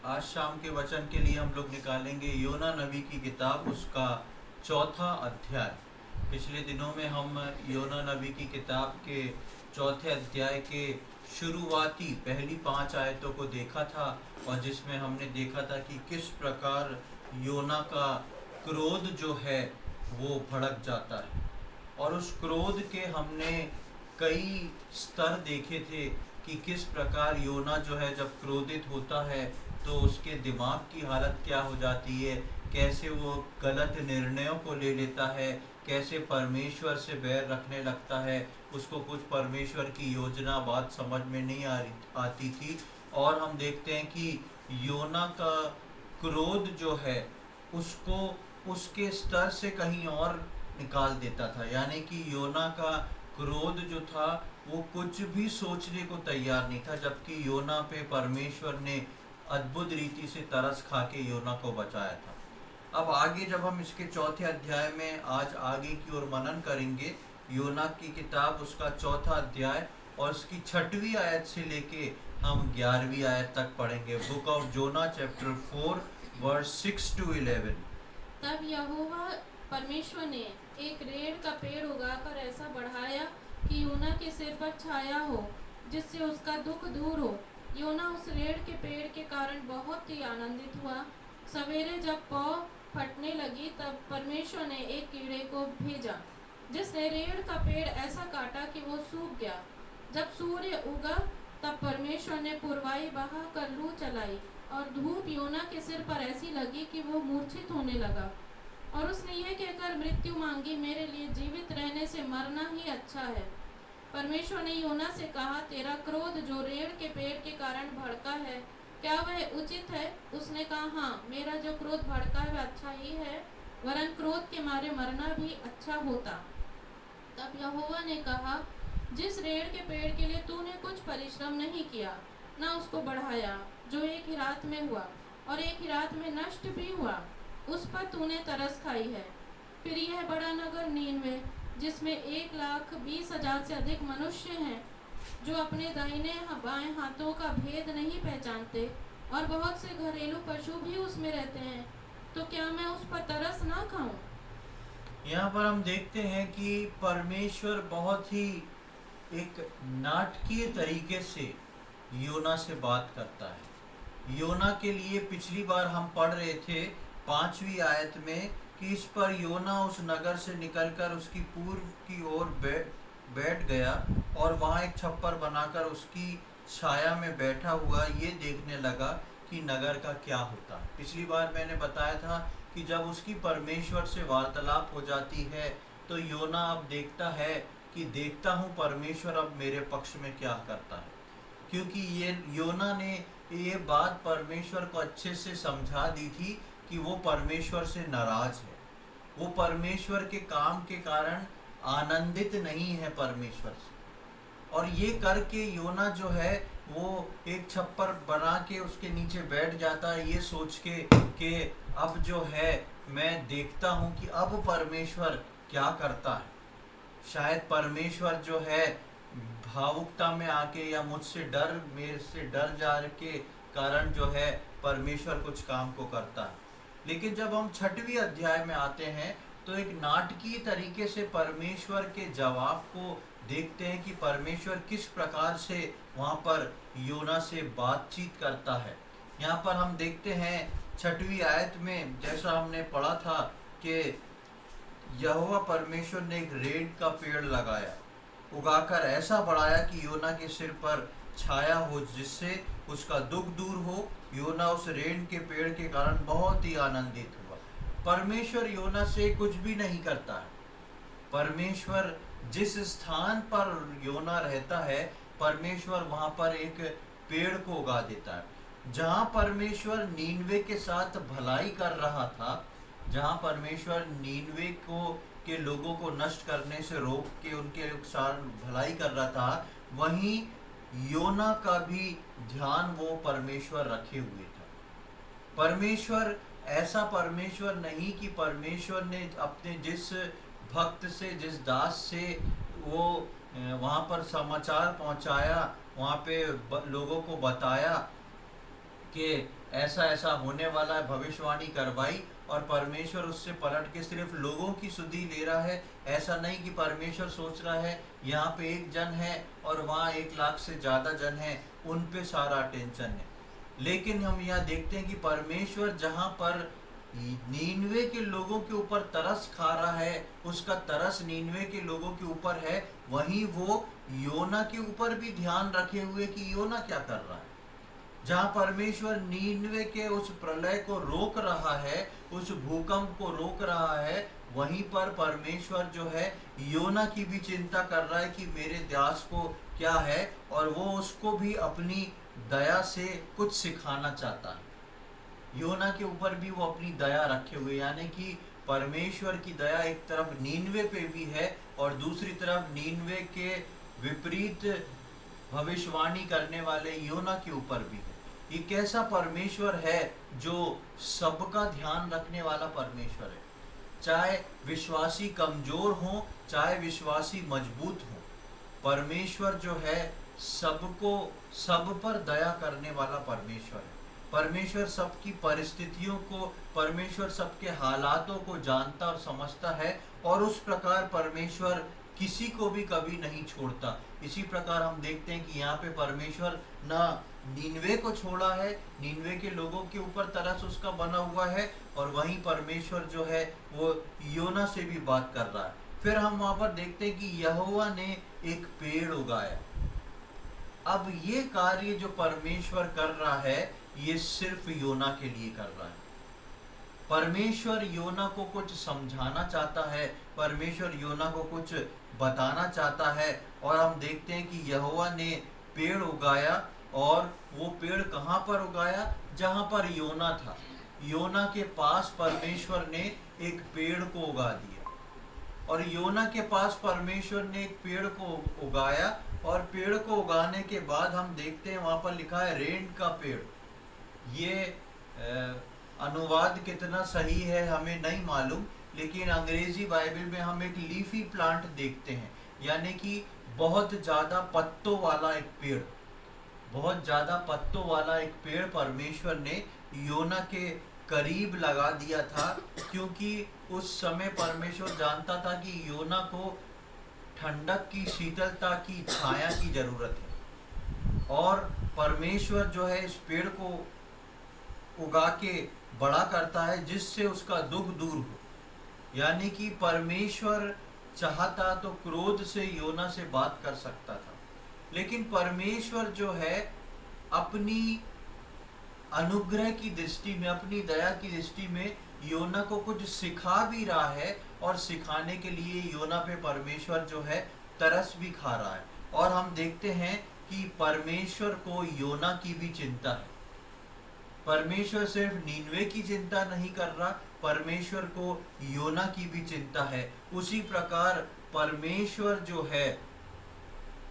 आज शाम के वचन के लिए हम लोग निकालेंगे योना नबी की किताब, उसका चौथा अध्याय। पिछले दिनों में हम योना नबी की किताब के चौथे अध्याय के शुरुआती पहली 5 आयतों को देखा था, और जिसमें हमने देखा था कि किस प्रकार योना का क्रोध जो है वो भड़क जाता है। और उस क्रोध के हमने कई स्तर देखे थे कि किस प्रकार योना जो है जब क्रोधित होता है तो उसके दिमाग की हालत क्या हो जाती है, कैसे वो गलत निर्णयों को ले लेता है, कैसे परमेश्वर से बैर रखने लगता है। उसको कुछ परमेश्वर की योजना बात समझ में नहीं आती थी। और हम देखते हैं कि योना का क्रोध जो है उसको उसके स्तर से कहीं और निकाल देता था। यानी कि योना का क्रोध जो था वो कुछ भी सोचने को तैयार नहीं था, जबकि योना पे परमेश्वर ने अद्भुत रीति से तरस खा के योना को बचाया था। अब आगे जब हम इसके चौथे अध्याय में आज आगे की ओर मनन करेंगे, योना की किताब उसका चौथा अध्याय और उसकी 6वीं आयत से लेके हम 11वीं आयत तक पढ़ेंगे। Book of Jonah chapter 4 verse 6 to 11। तब यहोवा परमेश्वर ने एक रेड़ का पेड़ उगाकर ऐसा बढ़ाया कि योना के सिर पर छाया हो, जिससे उसका दुख दूर हो। योना उस रेड़ के पेड़ के कारण बहुत ही आनंदित हुआ। सवेरे जब पौ फटने लगी तब परमेश्वर ने एक कीड़े को भेजा, जिसने रेड़ का पेड़ ऐसा काटा कि वो सूख गया। जब सूर्य उगा तब परमेश्वर ने पुरवाई बहा कर लू चलाई, और धूप योना के सिर पर ऐसी लगी कि वो मूर्छित होने लगा। और उसने यह कहकर मृत्यु मांगी, मेरे लिए जीवित रहने से मरना ही अच्छा है। परमेश्वर ने योना से कहा, तेरा क्रोध जो रेड़ के पेड़ के कारण भड़का है, क्या वह उचित है? उसने कहा, हाँ, मेरा जो क्रोध भड़का है वह अच्छा ही है, वरन क्रोध के मारे मरना भी अच्छा होता। तब यहोवा ने कहा, जिस रेड़ के पेड़ के लिए तूने कुछ परिश्रम नहीं किया, न उसको बढ़ाया, जो एक ही रात में हुआ और एक ही रात में नष्ट भी हुआ, उस पर तूने तरस खाई है। फिर यह बड़ा नगर नीनवे, जिसमें 1,20,000 से अधिक मनुष्य हैं, जो अपने दाहिने बाएं हाथों का भेद नहीं पहचानते, और बहुत से घरेलू पशु भी उसमें रहते हैं, तो क्या मैं उस पर तरस ना खाऊं? यहाँ पर हम देखते हैं कि परमेश्वर बहुत ही एक नाटकीय तरीके से योना से बात करता है। योना के लिए पिछली बार हम पढ़ रहे थे 5वीं आयत में कि इस पर योना उस नगर से निकलकर उसकी पूर्व की ओर बैठ गया और वहाँ एक छप्पर बनाकर उसकी छाया में बैठा हुआ ये देखने लगा कि नगर का क्या होता है। पिछली बार मैंने बताया था कि जब उसकी परमेश्वर से वार्तालाप हो जाती है तो योना अब देखता है कि देखता हूँ परमेश्वर अब मेरे पक्ष में क्या करता है। क्योंकि ये योना ने ये बात परमेश्वर को अच्छे से समझा दी थी कि वो परमेश्वर से नाराज है, वो परमेश्वर के काम के कारण आनंदित नहीं है परमेश्वर से। और ये करके योना जो है वो एक छप्पर बना के उसके नीचे बैठ जाता है, ये सोच के कि अब जो है मैं देखता हूँ कि अब परमेश्वर क्या करता है। शायद परमेश्वर जो है भावुकता में आके या मेरे से डर जाने के कारण जो है परमेश्वर कुछ काम को करता है। लेकिन जब हम 6वीं अध्याय में आते हैं तो एक नाटकीय तरीके से परमेश्वर के जवाब को देखते हैं कि परमेश्वर किस प्रकार से वहाँ पर योना से बातचीत करता है। यहाँ पर हम देखते हैं 6वीं आयत में, जैसा हमने पढ़ा था कि यहोवा परमेश्वर ने एक रेड़ का पेड़ लगाया, उगाकर ऐसा बढ़ाया कि योना के सिर पर छाया हो, जिससे उसका दुख दूर हो। योना उस रेड़ के पेड़ के कारण बहुत ही आनंदित हुआ। परमेश्वर योना से कुछ भी नहीं करता है। परमेश्वर जिस स्थान पर योना रहता है, परमेश्वर वहाँ पर एक पेड़ को उगा देता है। जहाँ परमेश्वर नीनवे के साथ भलाई कर रहा था, जहाँ परमेश्वर नीनवे को के लोगों को नष्ट करने से रोक के उनके साथ भलाई कर रहा था, वहीं योना का भी ध्यान वो परमेश्वर रखे हुए था। परमेश्वर ऐसा परमेश्वर नहीं कि परमेश्वर ने अपने जिस भक्त से, जिस दास से वो वहाँ पर समाचार पहुँचाया, वहाँ पे लोगों को बताया कि ऐसा ऐसा होने वाला है, भविष्यवाणी करवाई, और परमेश्वर उससे पलट के सिर्फ लोगों की सुधि ले रहा है। ऐसा नहीं कि परमेश्वर सोच रहा है यहाँ पे एक जन है और वहाँ 1 लाख से ज़्यादा जन है, उन पे सारा अटेंशन है। लेकिन हम यहाँ देखते हैं कि परमेश्वर जहाँ पर नीनवे के लोगों के ऊपर तरस खा रहा है, उसका तरस नीनवे के लोगों के ऊपर है, वहीं वो योना के ऊपर भी ध्यान रखे हुए कि योना क्या कर रहा है। जहाँ परमेश्वर नीनवे के उस प्रलय को रोक रहा है, उस भूकंप को रोक रहा है, वहीं पर परमेश्वर जो है योना की भी चिंता कर रहा है कि मेरे दास को क्या है, और वो उसको भी अपनी दया से कुछ सिखाना चाहता है। योना के ऊपर भी वो अपनी दया रखे हुए, यानी कि परमेश्वर की दया एक तरफ नीनवे पे भी है और दूसरी तरफ नीनवे के विपरीत भविष्यवाणी करने वाले योना के ऊपर भी है। ये कैसा परमेश्वर है जो सबका ध्यान रखने वाला परमेश्वर है। चाहे विश्वासी कमजोर हो, चाहे विश्वासी मजबूत हो, परमेश्वर जो है सबको, सब पर दया करने वाला परमेश्वर है। परमेश्वर सबकी परिस्थितियों को, परमेश्वर सबके हालातों को जानता और समझता है, और उस प्रकार परमेश्वर किसी को भी कभी नहीं छोड़ता। इसी प्रकार हम देखते हैं कि यहाँ पे परमेश्वर ना नीनवे को छोड़ा है, नीनवे के लोगों के ऊपर तरस उसका बना हुआ है, और वहीं परमेश्वर जो है वो योना से भी बात कर रहा है। फिर हम वहां पर देखते हैं कि यहोवा ने एक पेड़ उगाया। अब ये कार्य जो परमेश्वर कर रहा है, ये सिर्फ योना के लिए कर रहा है। परमेश्वर योना को कुछ समझाना चाहता है, परमेश्वर योना को कुछ बताना चाहता है, और हम देखते हैं कि यहोवा ने पेड़ उगाया, और वो पेड़ कहाँ पर उगाया? जहाँ पर योना था। योना के पास परमेश्वर ने एक पेड़ को उगा दिया, और योना के पास परमेश्वर ने एक पेड़ को उगाया, और पेड़ को उगाने के बाद हम देखते हैं वहाँ पर लिखा है रेंड का पेड़। ये अनुवाद कितना सही है हमें नहीं मालूम, लेकिन अंग्रेजी बाइबल में हम एक लीफी प्लांट देखते हैं, यानी कि बहुत ज़्यादा पत्तों वाला एक पेड़, बहुत ज़्यादा पत्तों वाला एक पेड़ परमेश्वर ने योना के करीब लगा दिया था, क्योंकि उस समय परमेश्वर जानता था कि योना को ठंडक की, शीतलता की, छाया की जरूरत है, और परमेश्वर जो है इस पेड़ को उगा के बड़ा करता है जिससे उसका दुख दूर हो। यानी कि परमेश्वर चाहता तो क्रोध से योना से बात कर सकता था, लेकिन परमेश्वर जो है अपनी अनुग्रह की दृष्टि में, अपनी दया की दृष्टि में योना को कुछ सिखा भी रहा है, और सिखाने के लिए योना पे परमेश्वर जो है तरस भी खा रहा है। और हम देखते हैं कि परमेश्वर को योना की भी चिंता है। परमेश्वर सिर्फ नीनवे की चिंता नहीं कर रहा, परमेश्वर को योना की भी चिंता है। उसी प्रकार परमेश्वर जो है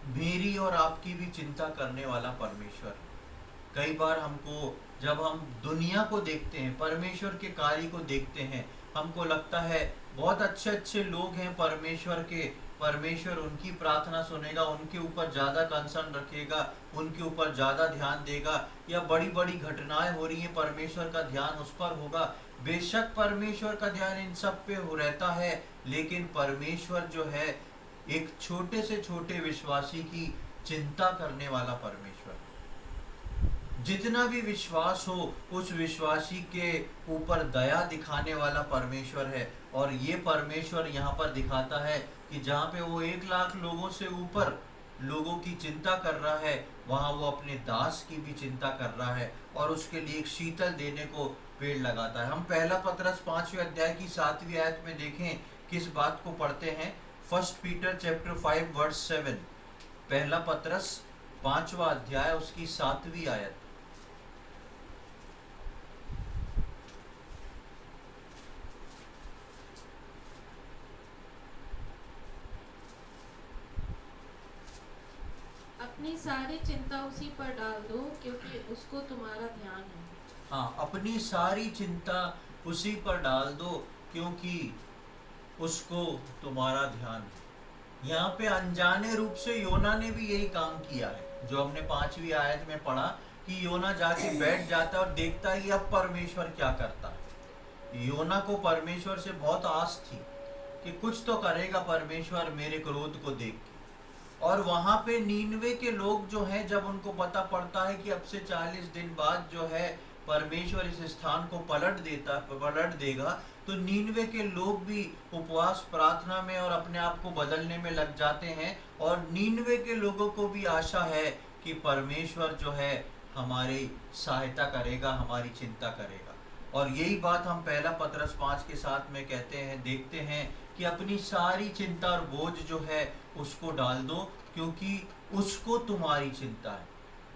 मेरी और आपकी भी चिंता करने वाला परमेश्वर है। कई बार हमको, जब हम दुनिया को देखते हैं, परमेश्वर के कार्य को देखते हैं, हमको लगता है बहुत अच्छे अच्छे लोग हैं परमेश्वर के, परमेश्वर उनकी प्रार्थना सुनेगा, उनके ऊपर ज़्यादा कंसर्न रखेगा, उनके ऊपर ज़्यादा ध्यान देगा, या बड़ी बड़ी घटनाएं हो रही हैं, परमेश्वर का ध्यान उस पर होगा। बेशक परमेश्वर का ध्यान इन सब पे हो रहता है, लेकिन परमेश्वर जो है एक छोटे से छोटे विश्वासी की चिंता करने वाला परमेश्वर, जितना भी विश्वास हो उस विश्वासी के ऊपर दया दिखाने वाला परमेश्वर है। और ये परमेश्वर यहाँ पर दिखाता है कि जहाँ पे वो 1 लाख लोगों से ऊपर लोगों की चिंता कर रहा है, वहाँ वो अपने दास की भी चिंता कर रहा है, और उसके लिए एक शीतल देने को पेड़ लगाता है। हम पहला पतरस 5वें अध्याय की 7वीं आयत में देखें किस बात को पढ़ते हैं। 1 पीटर चैप्टर 5 वर्स 7, पहला पतरस 5वां अध्याय उसकी 7वीं आयत। अपनी सारी चिंता उसी पर डाल दो क्योंकि उसको तुम्हारा ध्यान है। हाँ, अपनी सारी चिंता उसी पर डाल दो क्योंकि उसको तुम्हारा ध्यान है। यहाँ पे अनजाने रूप से योना ने भी यही काम किया है, जो हमने 5वीं आयत में पढ़ा कि योना जाके बैठ जाता है और देखता है कि अब परमेश्वर क्या करता है। योना को परमेश्वर से बहुत आस थी कि कुछ तो करेगा परमेश्वर मेरे क्रोध को देख के। और वहां पे नीनवे के लोग जो हैं, जब उनको पता पड़ता है कि अब से 40 दिन बाद जो है परमेश्वर इस स्थान को पलट देगा, तो नीनवे के लोग भी उपवास प्रार्थना में और अपने आप को बदलने में लग जाते हैं। और नीनवे के लोगों को भी आशा है कि परमेश्वर जो है हमारी सहायता करेगा, हमारी चिंता करेगा। और यही बात हम पहला पतरस 5 के साथ में कहते हैं, देखते हैं कि अपनी सारी चिंता और बोझ जो है उसको डाल दो, क्योंकि उसको तुम्हारी चिंता है।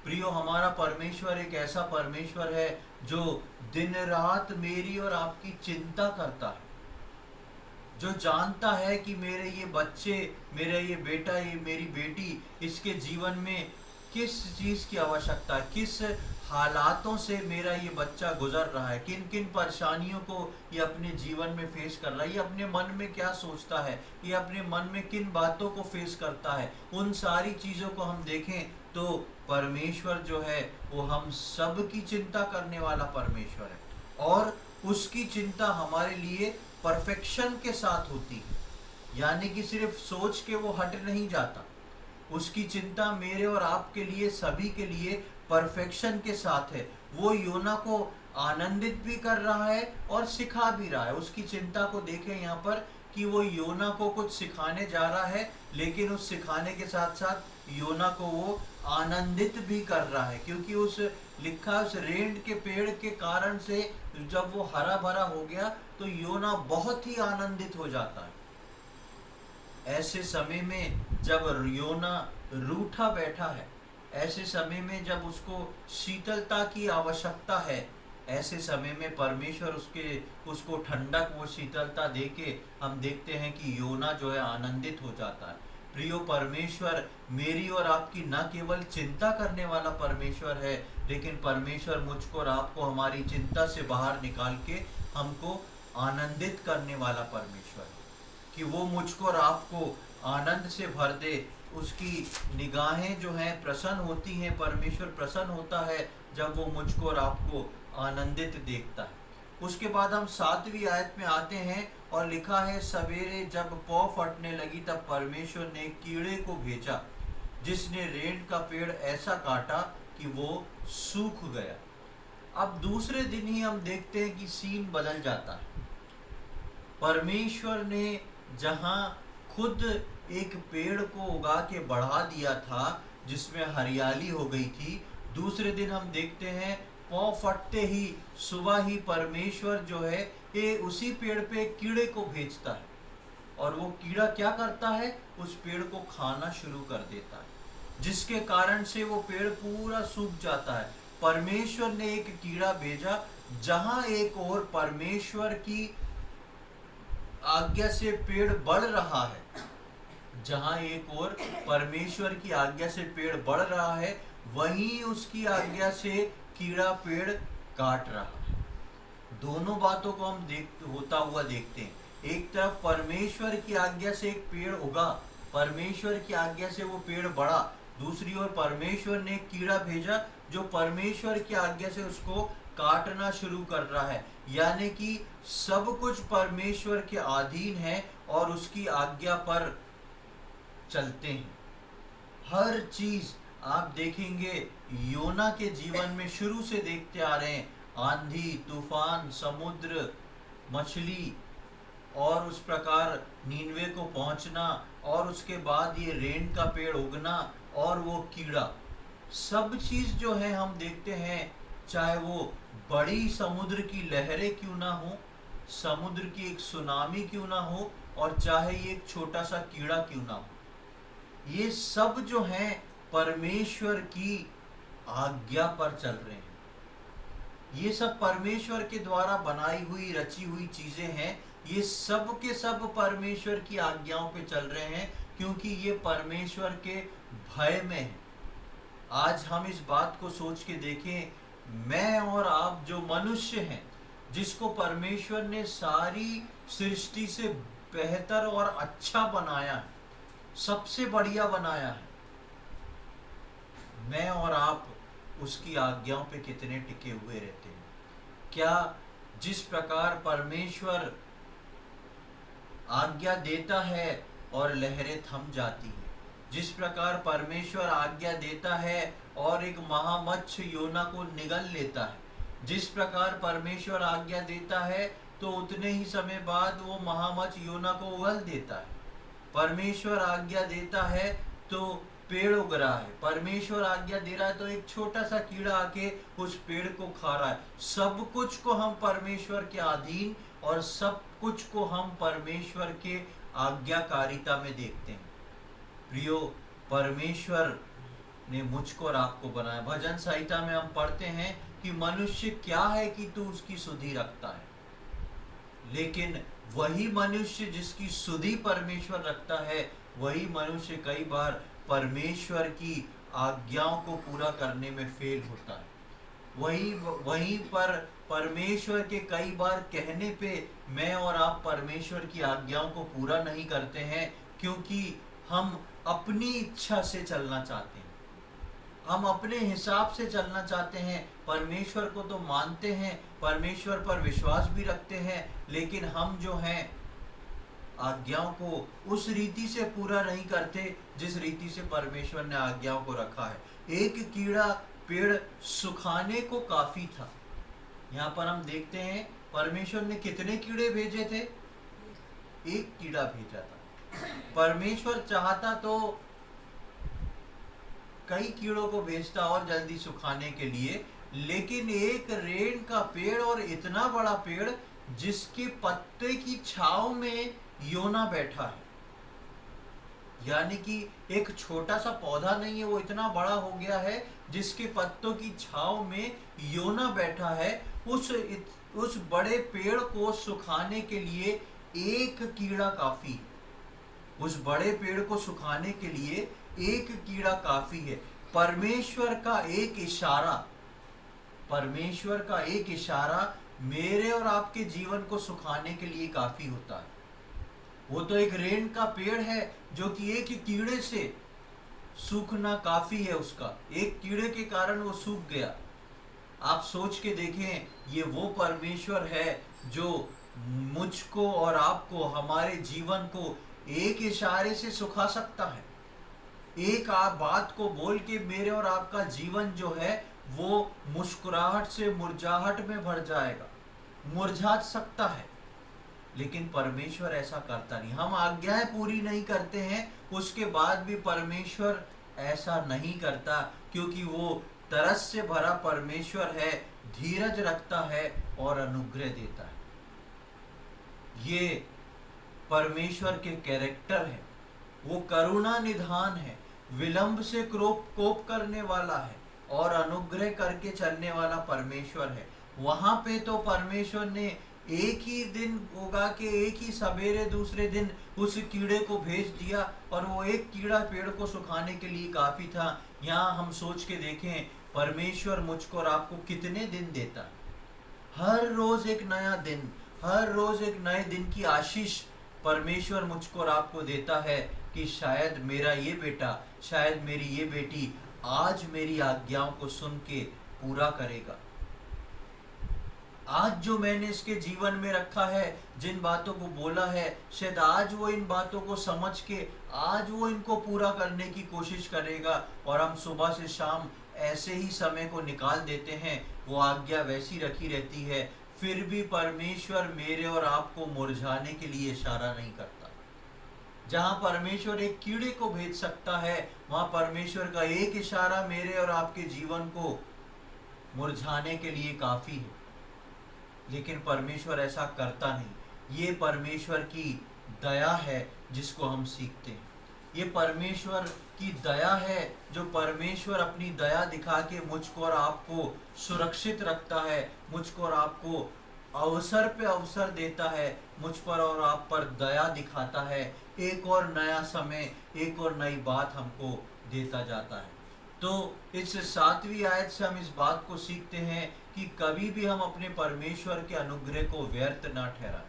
प्रियो, हमारा परमेश्वर एक ऐसा परमेश्वर है जो दिन रात मेरी और आपकी चिंता करता है, जो जानता है कि मेरे ये बच्चे, मेरा ये बेटा, ये मेरी बेटी, इसके जीवन में किस चीज़ की आवश्यकता है, किस हालातों से मेरा ये बच्चा गुजर रहा है, किन किन परेशानियों को ये अपने जीवन में फेस कर रहा है, ये अपने मन में क्या सोचता है, ये अपने मन में किन बातों को फेस करता है। उन सारी चीज़ों को हम देखें तो परमेश्वर जो है वो हम सब की चिंता करने वाला परमेश्वर है, और उसकी चिंता हमारे लिए परफेक्शन के साथ होती है। यानी कि सिर्फ सोच के वो हट नहीं जाता, उसकी चिंता मेरे और आपके लिए, सभी के लिए परफेक्शन के साथ है। वो योना को आनंदित भी कर रहा है और सिखा भी रहा है। उसकी चिंता को देखें यहाँ पर कि वो योना को कुछ सिखाने जा रहा है, लेकिन उस सिखाने के साथ साथ योना को वो आनंदित भी कर रहा है, क्योंकि उस रेंड के पेड़ के कारण से जब वो हरा भरा हो गया तो योना बहुत ही आनंदित हो जाता है। ऐसे समय में जब योना रूठा बैठा है, ऐसे समय में जब उसको शीतलता की आवश्यकता है, ऐसे समय में परमेश्वर उसको ठंडक, वो शीतलता देके हम देखते हैं कि योना जो है आनंदित हो जाता है। प्रियो, परमेश्वर मेरी और आपकी न केवल चिंता करने वाला परमेश्वर है, लेकिन परमेश्वर मुझको और आपको हमारी चिंता से बाहर निकाल के हमको आनंदित करने वाला परमेश्वर है, कि वो मुझको और आपको आनंद से भर दे। उसकी निगाहें जो हैं प्रसन्न होती हैं, परमेश्वर प्रसन्न होता है जब वो मुझको और आपको आनंदित देखता है। उसके बाद हम 7वीं आयत में आते हैं और लिखा है, सवेरे जब पौ फटने लगी तब परमेश्वर ने कीड़े को भेजा, जिसने रेंड का पेड़ ऐसा काटा कि वो सूख गया। अब दूसरे दिन ही हम देखते हैं कि सीन बदल जाता है। परमेश्वर ने जहां खुद एक पेड़ को उगा के बढ़ा दिया था, जिसमें हरियाली हो गई थी, दूसरे दिन हम देखते हैं पौ फटते ही सुबह ही परमेश्वर जो है ये उसी पेड़ पे कीड़े को भेजता है, और वो कीड़ा क्या करता है, उस पेड़ को खाना शुरू कर देता है, जिसके कारण से वो पेड़ पूरा सूख जाता है। परमेश्वर ने एक कीड़ा भेजा, जहां एक और परमेश्वर की आज्ञा से पेड़ बढ़ रहा है, जहां एक और परमेश्वर की आज्ञा से पेड़ बढ़ रहा है, वहीं उसकी आज्ञा से कीड़ा पेड़ काट रहा है। दोनों बातों को हम होता हुआ देखते हैं। एक तरफ परमेश्वर की आज्ञा से एक पेड़ उगा, परमेश्वर की आज्ञा से वो पेड़ बढ़ा, दूसरी ओर परमेश्वर ने कीड़ा भेजा जो परमेश्वर की आज्ञा से उसको काटना शुरू कर रहा है। यानी कि सब कुछ परमेश्वर के अधीन है और उसकी आज्ञा पर चलते हैं। हर चीज आप देखेंगे योना के जीवन में शुरू से देखते आ रहे हैं, आंधी, तूफान, समुद्र, मछली, और उस प्रकार नीनवे को पहुंचना, और उसके बाद ये रेन का पेड़ उगना, और वो कीड़ा, सब चीज जो है हम देखते हैं, चाहे वो बड़ी समुद्र की लहरें क्यों ना हो, समुद्र की एक सुनामी क्यों ना हो, और चाहे ये एक छोटा सा कीड़ा क्यों ना हो, ये सब जो हैं परमेश्वर की आज्ञा पर चल रहे हैं। ये सब परमेश्वर के द्वारा बनाई हुई, रची हुई चीजें हैं। ये सब के सब परमेश्वर की आज्ञाओं पे चल रहे हैं, क्योंकि ये परमेश्वर के भय में है। आज हम इस बात को सोच के देखें, मैं और आप जो मनुष्य हैं, जिसको परमेश्वर ने सारी सृष्टि से बेहतर और अच्छा बनाया है, सबसे बढ़िया बनाया है, मैं और आप उसकी आज्ञाओं पे कितने टिके हुए रहते हैं। क्या जिस प्रकार परमेश्वर आज्ञा देता है और लहरें थम जाती हैं, जिस प्रकार परमेश्वर आज्ञा देता है और एक महामत्स्य योना को निगल लेता है, जिस प्रकार परमेश्वर आज्ञा देता है तो उतने ही समय बाद वो महामत्स्य योना को उगल देता है। परमेश्वर आज्ञा देता है तो पेड़ उग रहा है, परमेश्वर आज्ञा दे रहा है तो एक छोटा सा कीड़ा आके उस पेड़ को खा रहा है। सब कुछ को हम परमेश्वर के अधीन और सब कुछ को हम परमेश्वर के आज्ञाकारिता में देखते हैं। प्रियो, परमेश्वर ने मुझको और आपको बनाया। भजन संहिता में हम पढ़ते हैं कि मनुष्य क्या है कि तू उसकी सुधि रखता है, लेकिन वही मनुष्य जिसकी सुधि परमेश्वर रखता है, वही मनुष्य कई बार परमेश्वर की आज्ञाओं को पूरा करने में फेल होता है। वहीं पर परमेश्वर के कई बार कहने पे मैं और आप परमेश्वर की आज्ञाओं को पूरा नहीं करते हैं, क्योंकि हम अपनी इच्छा से चलना चाहते हैं, हम अपने हिसाब से चलना चाहते हैं। परमेश्वर को तो मानते हैं, परमेश्वर पर विश्वास भी रखते हैं, लेकिन हम जो हैं आज्ञाओं को उस रीति से पूरा नहीं करते जिस रीति से परमेश्वर ने आज्ञाओं को रखा है। एक कीड़ा पेड़ सुखाने को काफी था। यहाँ पर हम देखते हैं परमेश्वर ने कितने कीड़े भेजे थे? एक कीड़ा भेजा था। परमेश्वर चाहता तो कई कीड़ों को भेजता और जल्दी सुखाने के लिए, लेकिन एक रेन का पेड़ और इतना बड़ा पेड़ जिसके पत्ते की छाव में योना बैठा है, यानी कि एक छोटा सा पौधा नहीं है, वो इतना बड़ा हो गया है जिसके पत्तों की छाव में योना बैठा है। उस बड़े पेड़ को सुखाने के लिए एक कीड़ा काफी है। उस बड़े पेड़ को सुखाने के लिए एक कीड़ा काफी है। परमेश्वर का एक इशारा मेरे और आपके जीवन को सुखाने के लिए काफी होता है। वो तो एक रेन का पेड़ है जो कि एक कीड़े से सूखना काफी है, उसका एक कीड़े के कारण वो सूख गया। आप सोच के देखें, ये वो परमेश्वर है जो मुझको और आपको, हमारे जीवन को एक इशारे से सुखा सकता है। एक आप बात को बोल के मेरे और आपका जीवन जो है वो मुस्कुराहट से मुरझाहट में भर जाएगा, मुरझा सकता है। लेकिन परमेश्वर ऐसा करता नहीं। हम आज्ञाएं पूरी नहीं करते हैं, उसके बाद भी परमेश्वर ऐसा नहीं करता, क्योंकि वो तरस से भरा परमेश्वर है, धीरज रखता है और अनुग्रह देता है। ये परमेश्वर के कैरेक्टर है। वो करुणा निधान है, विलंब से कोप करने वाला है और अनुग्रह करके चलने वाला परमेश्वर है। वहां पे तो परमेश्वर ने एक ही दिन उगा के एक ही सवेरे दूसरे दिन उस कीड़े को भेज दिया और वो एक कीड़ा पेड़ को सुखाने के लिए काफी था। यहाँ हम सोच के देखें, परमेश्वर मुझको और आपको कितने दिन देता है। हर रोज एक नया दिन, हर रोज एक नए दिन की आशीष परमेश्वर मुझको और आपको देता है कि शायद मेरा ये बेटा, शायद मेरी ये बेटी आज मेरी आज्ञाओं को सुन के पूरा करेगा। आज जो मैंने इसके जीवन में रखा है, जिन बातों को बोला है, शायद आज वो इन बातों को समझ के आज वो इनको पूरा करने की कोशिश करेगा। और हम सुबह से शाम ऐसे ही समय को निकाल देते हैं, वो आज्ञा वैसी रखी रहती है, फिर भी परमेश्वर मेरे और आपको मुरझाने के लिए इशारा नहीं करता। जहां परमेश्वर एक कीड़े को भेज सकता है, वहां परमेश्वर का एक इशारा मेरे और आपके जीवन को मुरझाने के लिए काफी है। लेकिन परमेश्वर ऐसा करता नहीं। ये परमेश्वर की दया है जिसको हम सीखते हैं। ये परमेश्वर की दया है जो परमेश्वर अपनी दया दिखा के मुझको और आपको सुरक्षित रखता है, मुझको और आपको अवसर पे अवसर देता है, मुझ पर और आप पर दया दिखाता है, एक और नया समय, एक और नई बात हमको देता जाता है। तो इस 7वीं आयत से हम इस बात को सीखते हैं कि कभी भी हम अपने परमेश्वर के अनुग्रह को व्यर्थ ना ठहराएं।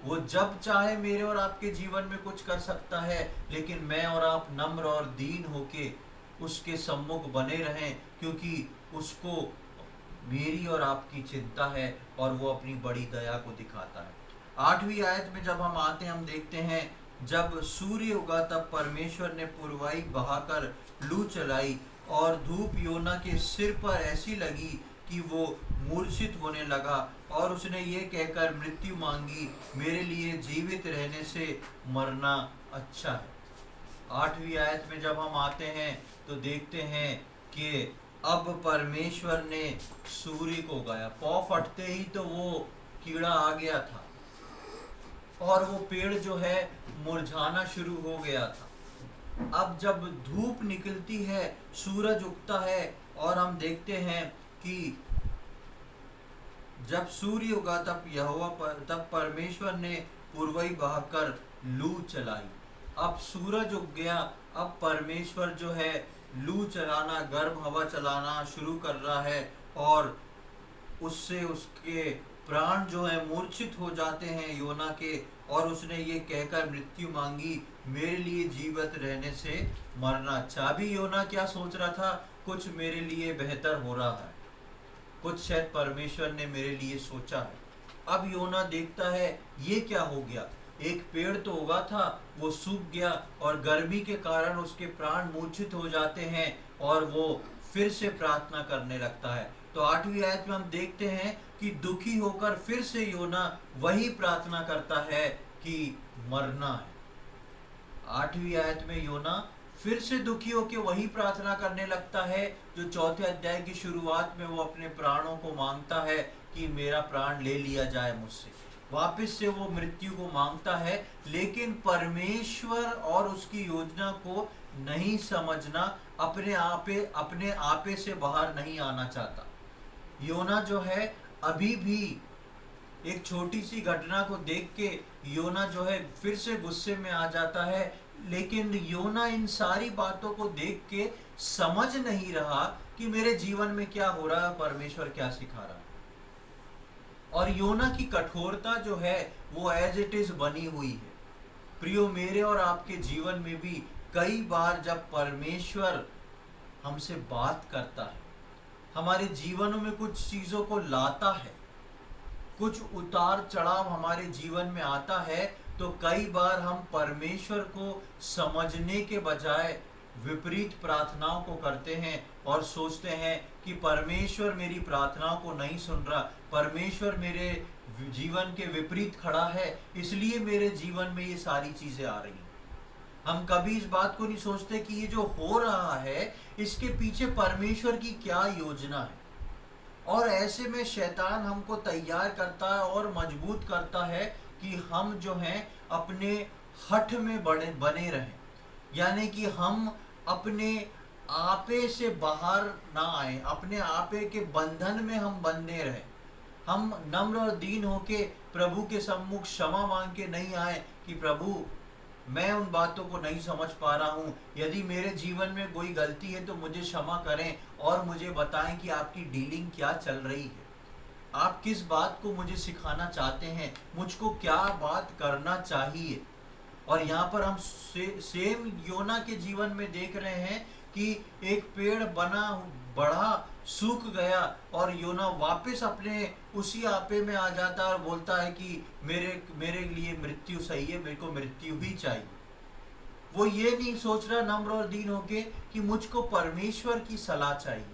वो जब चाहे मेरे और आपके जीवन में कुछ कर सकता है, लेकिन मैं और आप नम्र और दीन होके उसके सम्मुख बने रहें, क्योंकि उसको मेरी और आपकी चिंता है और वो अपनी बड़ी दया को दिखाता है। 8वीं आयत में जब हम आते हैं, हम देखते हैं जब सूर्य उगा तब परमेश्वर ने पुरवाई बहाकर लू चलाई और धूप योना के सिर पर ऐसी लगी कि वो मूर्छित होने लगा और उसने ये कहकर मृत्यु मांगी, मेरे लिए जीवित रहने से मरना अच्छा है। 8वीं आयत में जब हम आते हैं तो देखते हैं कि अब परमेश्वर ने सूर्य को उगाया। पौ फटते ही तो वो कीड़ा आ गया था और वो पेड़ जो है मुरझाना शुरू हो गया था। अब जब धूप निकलती है, सूरज उगता है और हम देखते हैं कि जब सूर्य उगा तब परमेश्वर ने पुरवई बहाकर लू चलाई। अब सूरज उग गया, अब परमेश्वर जो है लू चलाना, गर्म हवा चलाना शुरू कर रहा है और उससे उसके प्राण जो है मूर्छित हो जाते हैं योना के, और उसने ये कहकर मृत्यु मांगी, मेरे लिए जीवित रहने से मरना अच्छा। अभी योना क्या सोच रहा था? कुछ मेरे लिए बेहतर हो रहा है, कुछ शायद परमेश्वर ने मेरे लिए सोचा है। अब योना देखता है ये क्या हो गया, एक पेड़ तो उगा था वो सूख गया और गर्मी के कारण उसके प्राण मूर्छित हो जाते हैं और वो फिर से प्रार्थना करने लगता है। तो 8वीं आयत में हम देखते हैं कि दुखी होकर फिर से योना वही प्रार्थना करता है कि मरना है। 8वीं आयत में योना फिर से दुखी होकर वही प्रार्थना करने लगता है जो 4थे अध्याय की शुरुआत में वो अपने प्राणों को मांगता है कि मेरा प्राण ले लिया जाए मुझसे। वापस से वो मृत्यु को मांगता है, लेकिन परमेश्वर और उसकी योजना को नहीं समझना, अपने आपे से बाहर नहीं आना चाहता। योना जो है अभी भी एक छोटी सी घटना को देख के योना जो है फिर से गुस्से में आ जाता है, लेकिन योना इन सारी बातों को देख के समझ नहीं रहा कि मेरे जीवन में क्या हो रहा है, परमेश्वर क्या सिखा रहा है। और योना की कठोरता जो है वो एज इट इज बनी हुई है। प्रियो, मेरे और आपके जीवन में भी कई बार जब परमेश्वर हमसे बात करता है, हमारे जीवनों में कुछ चीजों को लाता है, कुछ उतार चढ़ाव हमारे जीवन में आता है, तो कई बार हम परमेश्वर को समझने के बजाय विपरीत प्रार्थनाओं को करते हैं और सोचते हैं कि परमेश्वर मेरी प्रार्थनाओं को नहीं सुन रहा, परमेश्वर मेरे जीवन के विपरीत खड़ा है, इसलिए मेरे जीवन में ये सारी चीजें आ रही हैं। हम कभी इस बात को नहीं सोचते कि ये जो हो रहा है इसके पीछे परमेश्वर की क्या योजना है। और ऐसे में शैतान हमको तैयार करता है और मजबूत करता है कि हम जो हैं अपने हठ में बने रहें, यानी कि हम अपने आपे से बाहर ना आए, अपने आपे के बंधन में हम बंधे रहें। हम नम्र और दीन होके प्रभु के सम्मुख क्षमा मांग के नहीं आए कि प्रभु मैं उन बातों को नहीं समझ पा रहा हूँ, यदि मेरे जीवन में कोई गलती है तो मुझे क्षमा करें और मुझे बताएं कि आपकी डीलिंग क्या चल रही है, आप किस बात को मुझे सिखाना चाहते हैं, मुझको क्या बात करना चाहिए। और यहाँ पर हम सेम योना के जीवन में देख रहे हैं कि एक पेड़ बढ़ा सूख गया और योना वापस अपने उसी आपे में आ जाता है और बोलता है कि मेरे लिए मृत्यु सही है, मेरे को मृत्यु ही चाहिए। वो ये नहीं सोच रहा नम्र और दीन होके कि मुझको परमेश्वर की सलाह चाहिए,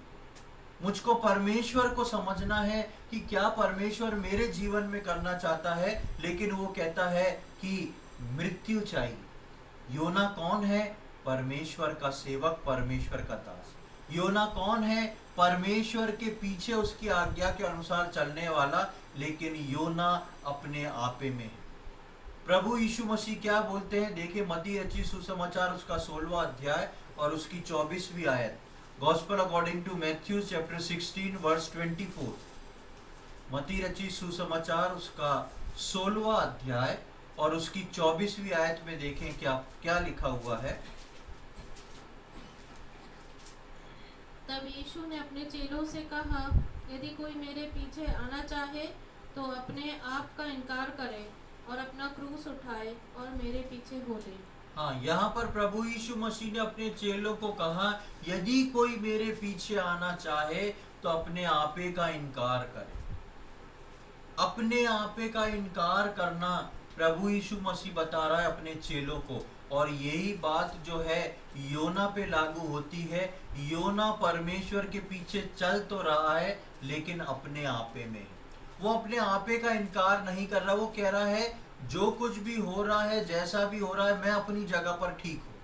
मुझको परमेश्वर को समझना है कि क्या परमेश्वर मेरे जीवन में करना चाहता है, लेकिन वो कहता है कि मृत्यु चाहिए। योना कौन है? परमेश्वर का सेवक, परमेश्वर का दास। योना कौन है? परमेश्वर के पीछे उसकी आज्ञा के अनुसार चलने वाला, लेकिन योना अपने आपे में है। प्रभु यीशु मसीह क्या बोलते हैं? देखिए मत्ती रचित सुसमाचार उसका 16वां अध्याय और उसकी 24वीं आयत। Gospel according to Matthew chapter 16 verse 24। मत्ती रचित सुसमाचार उसका 16वां अध्याय और उसकी 24वीं आयत में देखें क्या लिखा हुआ है। तब यीशु ने अपने चेलों से कहा, यदि कोई मेरे पीछे आना चाहे तो अपने आप का इनकार करे और अपना क्रूस उठाए और मेरे पीछे हो ले। हाँ, यहाँ पर प्रभु यीशु मसीह ने अपने चेलों को कहा, यदि कोई मेरे पीछे आना चाहे तो अपने आपे का इनकार करे। अपने आपे का इनकार करना प्रभु यीशु मसीह बता रहा है अपने चेलों को, और यही बात जो है योना पे लागू होती है। योना परमेश्वर के पीछे चल तो रहा है लेकिन अपने आपे में है। वो अपने आपे का इनकार नहीं कर रहा, वो कह रहा है जो कुछ भी हो रहा है, जैसा भी हो रहा है, मैं अपनी जगह पर ठीक हूँ।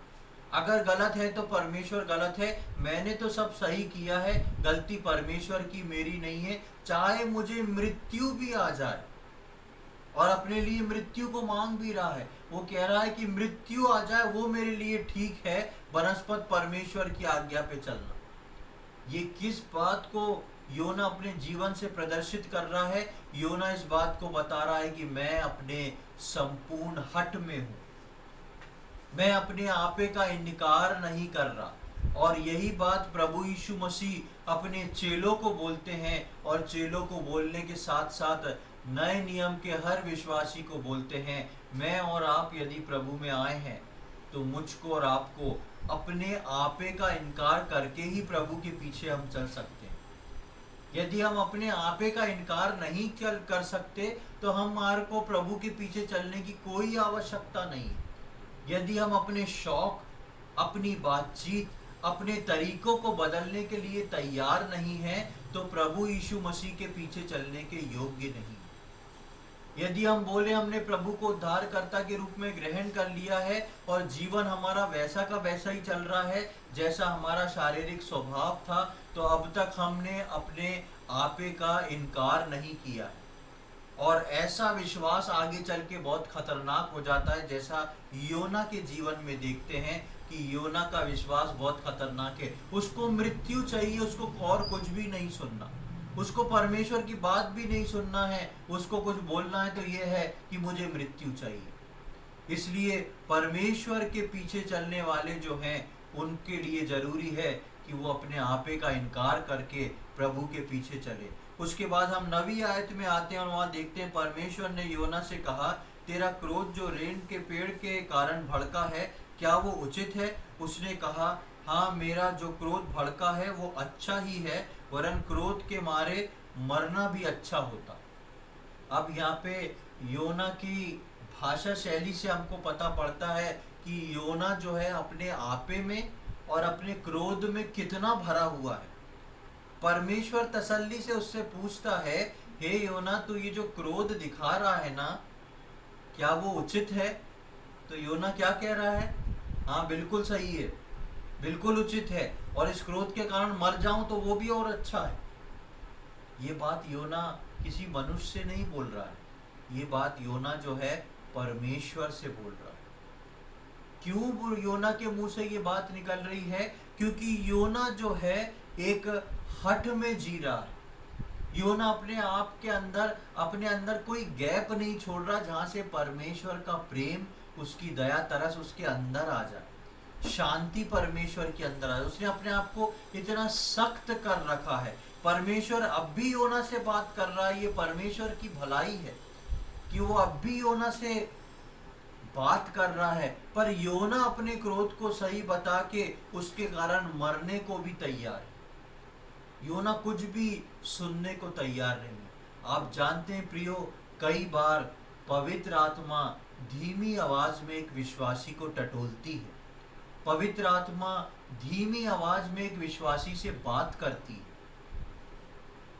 अगर गलत है तो परमेश्वर गलत है, मैंने तो सब सही किया है, गलती परमेश्वर की मेरी नहीं है। चाहे मुझे मृत्यु भी आ जाए, और अपने लिए मृत्यु को मांग भी रहा है। वो कह रहा है कि मृत्यु आ जाए वो मेरे लिए ठीक है, बनस्पत परमेश्वर की आज्ञा पे चलना। ये किस बात को योना अपने जीवन से प्रदर्शित कर रहा है? योना इस बात को बता रहा है कि मैं अपने संपूर्ण हट में हूं, मैं अपने आपे का इनकार नहीं कर रहा। और यही बात प्रभु यीशु मसीह अपने चेलों को बोलते हैं, और चेलों को बोलने के साथ साथ नए नियम के हर विश्वासी को बोलते हैं, मैं और आप यदि प्रभु में आए हैं तो मुझको और आपको अपने आपे का इनकार करके ही प्रभु के पीछे हम चल सकते हैं। यदि हम अपने आपे का इनकार नहीं कर सकते तो हमारे को प्रभु के पीछे चलने की कोई आवश्यकता नहीं। यदि हम अपने शौक, अपनी बातचीत, अपने तरीकों को बदलने के लिए तैयार नहीं हैं तो प्रभु यीशु मसीह के पीछे चलने के योग्य नहीं। यदि हम बोले हमने प्रभु को उद्धारकर्ता के रूप में ग्रहण कर लिया है और जीवन हमारा वैसा का वैसा ही चल रहा है जैसा हमारा शारीरिक स्वभाव था, तो अब तक हमने अपने आपे का इनकार नहीं किया है। और ऐसा विश्वास आगे चल के बहुत खतरनाक हो जाता है, जैसा योना के जीवन में देखते हैं कि योना का विश्वास बहुत खतरनाक है। उसको मृत्यु चाहिए, उसको और कुछ भी नहीं सुनना, उसको परमेश्वर की बात भी नहीं सुनना है। उसको कुछ बोलना है तो यह है कि मुझे मृत्यु चाहिए। इसलिए परमेश्वर के पीछे चलने वाले जो हैं उनके लिए जरूरी है कि वो अपने आपे का इनकार करके प्रभु के पीछे चले। उसके बाद हम 9वीं आयत में आते हैं और वहां देखते हैं परमेश्वर ने योना से कहा, तेरा क्रोध जो रेन के पेड़ के कारण भड़का है, क्या वो उचित है? उसने कहा, हाँ, मेरा जो क्रोध भड़का है वो अच्छा ही है, वरन क्रोध के मारे मरना भी अच्छा होता। अब यहाँ पे योना की भाषा शैली से हमको पता पड़ता है कि योना जो है अपने आपे में और अपने क्रोध में कितना भरा हुआ है। परमेश्वर तसल्ली से उससे पूछता है, हे योना, तू ये जो क्रोध दिखा रहा है ना, क्या वो उचित है? तो योना क्या कह रहा है? हाँ, बिल्कुल सही है, बिल्कुल उचित है, और इस क्रोध के कारण मर जाऊं तो वो भी और अच्छा है। ये बात योना किसी मनुष्य से नहीं बोल रहा है, ये बात योना जो है परमेश्वर से बोल रहा है। क्यों योना के मुंह से ये बात निकल रही है? क्योंकि योना जो है एक हठ में जी रहा है। योना अपने आप के अंदर, अपने अंदर कोई गैप नहीं छोड़ रहा जहां से परमेश्वर का प्रेम, उसकी दया तरस उसके अंदर आ जाए, शांति परमेश्वर के अंदर आ जाए। उसने अपने आप को इतना सख्त कर रखा है। परमेश्वर अब भी योना से बात कर रहा है, ये परमेश्वर की भलाई है कि वो अब भी योना से बात कर रहा है, पर योना अपने क्रोध को सही बता के उसके कारण मरने को भी तैयार है। योना कुछ भी सुनने को तैयार नहीं है। आप जानते हैं प्रियो, कई बार पवित्र आत्मा धीमी आवाज में एक विश्वासी को टटोलती है। पवित्र आत्मा धीमी आवाज में एक विश्वासी से बात करती है,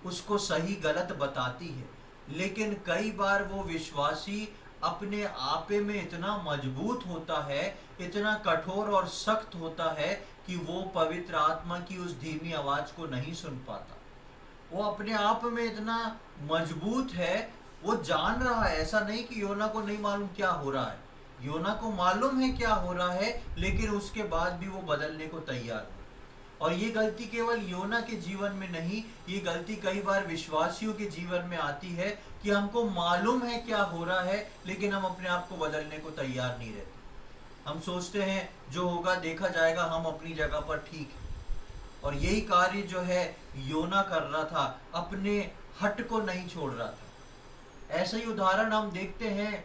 उसको सही गलत बताती है। लेकिन कई बार वो विश्वासी अपने आपे में इतना मजबूत होता है, इतना कठोर और सख्त होता है कि वो पवित्र आत्मा की उस धीमी आवाज को नहीं सुन पाता। वो अपने आप में इतना मजबूत है, वो जान रहा है। ऐसा नहीं कि योना को नहीं मालूम क्या हो रहा है, योना को मालूम है क्या हो रहा है, लेकिन उसके बाद भी वो बदलने को तैयार है। और ये गलती केवल योना के जीवन में नहीं, ये गलती कई बार विश्वासियों के जीवन में आती है कि हमको मालूम है क्या हो रहा है, लेकिन हम अपने आप को बदलने को तैयार नहीं रहते। हम सोचते हैं जो होगा देखा जाएगा, हम अपनी जगह पर ठीक है। और यही कार्य जो है योना कर रहा था, अपने हट को नहीं छोड़ रहा था। ऐसा ही उदाहरण हम देखते हैं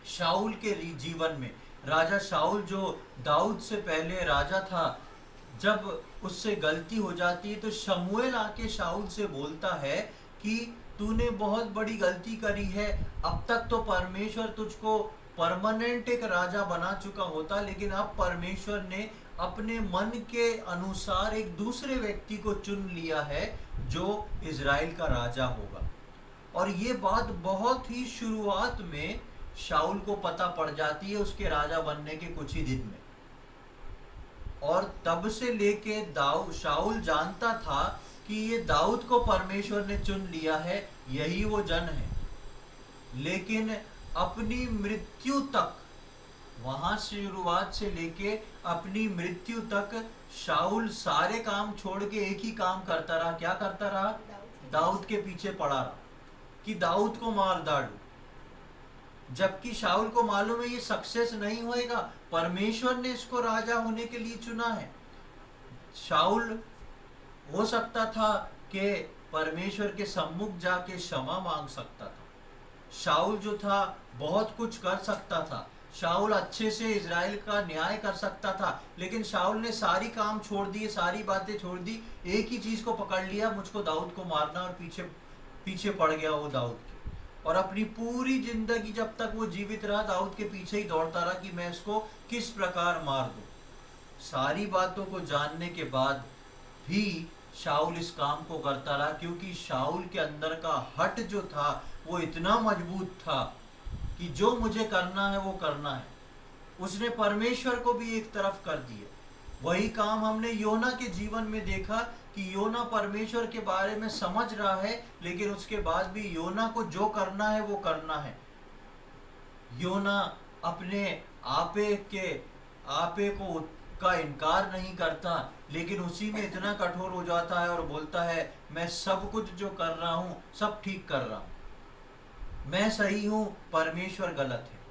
शाऊल के जीवन में। राजा शाऊल जो दाऊद से पहले राजा था, जब उससे गलती हो जाती है तो शमूएल आके शाऊल से बोलता है कि तूने बहुत बड़ी गलती करी है। अब तक तो परमेश्वर तुझको परमानेंट एक राजा बना चुका होता, लेकिन अब परमेश्वर ने अपने मन के अनुसार एक दूसरे व्यक्ति को चुन लिया है जो इज़राइल का राजा होगा। और ये बात बहुत ही शुरुआत में शाऊल को पता पड़ जाती है उसके राजा बनने के कुछ ही दिन में। और तब से लेके शाऊल जानता था कि ये दाऊद को परमेश्वर ने चुन लिया है, यही वो जन है। लेकिन अपनी मृत्यु तक, वहां से शुरुआत से लेके अपनी मृत्यु तक शाऊल सारे काम छोड़ के एक ही काम करता रहा। क्या करता रहा? दाऊद के पीछे पड़ा रहा कि दाऊद को मार डालूं। जबकि शाऊल को मालूम है ये सक्सेस नहीं होएगा, परमेश्वर ने इसको राजा होने के लिए चुना है। शाऊल हो सकता था कि परमेश्वर के सम्मुख जाके क्षमा मांग सकता था। शाऊल जो था बहुत कुछ कर सकता था। शाऊल अच्छे से इज़राइल का न्याय कर सकता था, लेकिन शाऊल ने सारी काम छोड़ दिए, सारी बातें छोड़ दी, एक ही चीज को पकड़ लिया, मुझको दाऊद को मारना, और पीछे पीछे पड़ गया वो दाऊद के। और अपनी पूरी जिंदगी जब तक वो जीवित रहा दाऊद के पीछे ही दौड़ता रहा कि मैं इसको किस प्रकार मार दूं। सारी बातों को जानने के बाद भी शाऊल इस काम को करता रहा, क्योंकि शाऊल के अंदर का हट जो था वो इतना मजबूत था कि जो मुझे करना है वो करना है। उसने परमेश्वर को भी एक तरफ कर दिया। वही काम हमने योना के जीवन में देखा कि योना परमेश्वर के बारे में समझ रहा है, लेकिन उसके बाद भी योना को जो करना है वो करना है। योना अपने आपे को का इनकार नहीं करता, लेकिन उसी में इतना कठोर हो जाता है और बोलता है मैं सब कुछ जो कर रहा हूँ सब ठीक कर रहा हूँ, मैं सही हूँ, परमेश्वर गलत है।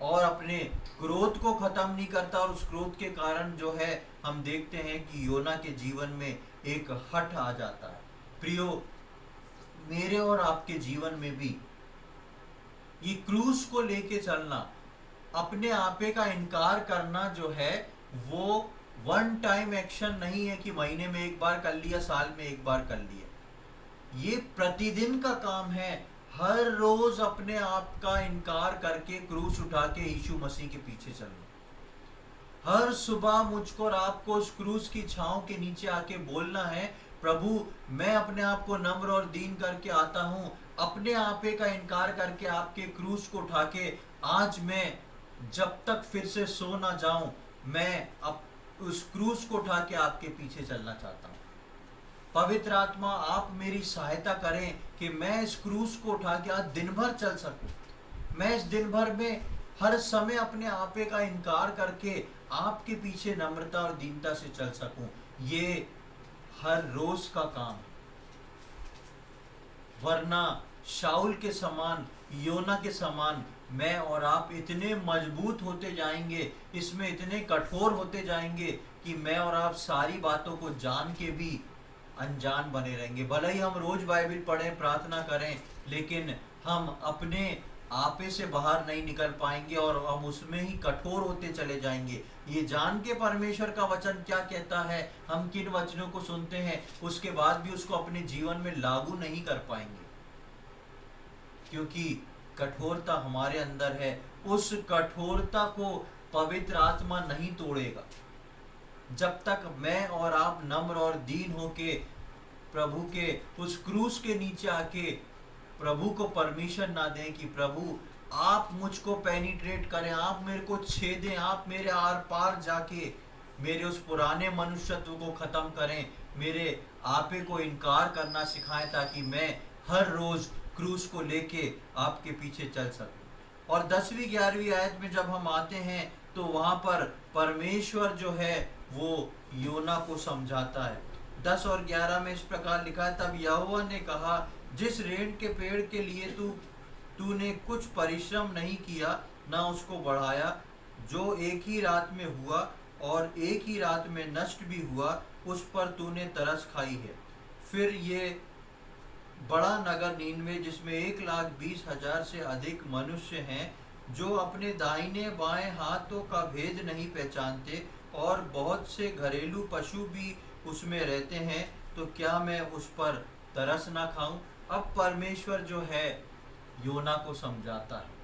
और अपने क्रोध को खत्म नहीं करता, और उस क्रोध के कारण जो है हम देखते हैं कि योना के जीवन में एक हठ आ जाता है। प्रियो, मेरे और आपके जीवन में भी ये क्रूस को लेके चलना, अपने आपे का इनकार करना जो है वो वन टाइम एक्शन नहीं है कि महीने में एक बार कर लिया, साल में एक बार कर लिया। ये प्रतिदिन का काम है। हर रोज अपने आप का इनकार करके क्रूस उठा के यीशु मसीह के पीछे चलना। हर सुबह मुझको और आपको उस क्रूस की छांव के नीचे आके बोलना है, प्रभु मैं अपने आप को नम्र और दीन करके आता हूँ, अपने आपे का इनकार करके आपके क्रूस को उठा के आज मैं जब तक फिर से सो ना जाऊं, मैं अब उस क्रूस को उठा के आपके पीछे चलना चाहता हूँ। पवित्र आत्मा आप मेरी सहायता करें कि मैं इस क्रूस को उठा के आज दिन भर चल सकूं। मैं इस दिन भर में हर समय अपने आपे का इनकार करके आपके पीछे नम्रता और दीनता से चल सकूं। ये हर रोज का काम है, वरना शाऊल के समान, योना के समान मैं और आप इतने मजबूत होते जाएंगे, इसमें इतने कठोर होते जाएंगे कि मैं और आप सारी बातों को जान के भी अनजान बने रहेंगे। भले ही हम रोज बाइबल पढ़ें, प्रार्थना करें, लेकिन हम अपने आपे से बाहर नहीं निकल पाएंगे और हम उसमें ही कठोर होते चले जाएंगे। ये जान के परमेश्वर का वचन क्या कहता है, हम किन वचनों को सुनते हैं, उसके बाद भी उसको अपने जीवन में लागू नहीं कर पाएंगे, क्योंकि कठोरता हमारे अंदर है। उस कठोरता को पवित्र आत्मा नहीं तोड़ेगा जब तक मैं और आप नम्र और दीन होके प्रभु के उस क्रूस के नीचे आके प्रभु को परमिशन ना दें कि प्रभु आप मुझको पेनिट्रेट करें, आप मेरे को छेदें, आप मेरे आर पार जाके मेरे उस पुराने मनुष्यत्व को खत्म करें, मेरे आपे को इनकार करना सिखाएं, ताकि मैं हर रोज क्रूस को लेके आपके पीछे चल सकूं। और 10वीं 11वीं आयत में जब हम आते हैं तो वहां पर परमेश्वर जो है वो योना को समझाता है। 10 और 11 में इस प्रकार लिखा है, तब यहोवा ने कहा, जिस रेंट के पेड़ के लिए तूने कुछ परिश्रम नहीं किया, ना उसको बढ़ाया, जो एक ही रात में हुआ और एक ही रात में नष्ट भी हुआ, उस पर तूने तरस खाई है। फिर ये बड़ा नगर नीनवे, जिसमें 1,20,000 से अधिक मनुष्य हैं, जो अपने दाहिने बाएं हाथों का भेद नहीं पहचानते, और बहुत से घरेलू पशु भी उसमें रहते हैं, तो क्या मैं उस पर तरस ना खाऊं? अब परमेश्वर जो है योना को समझाता है।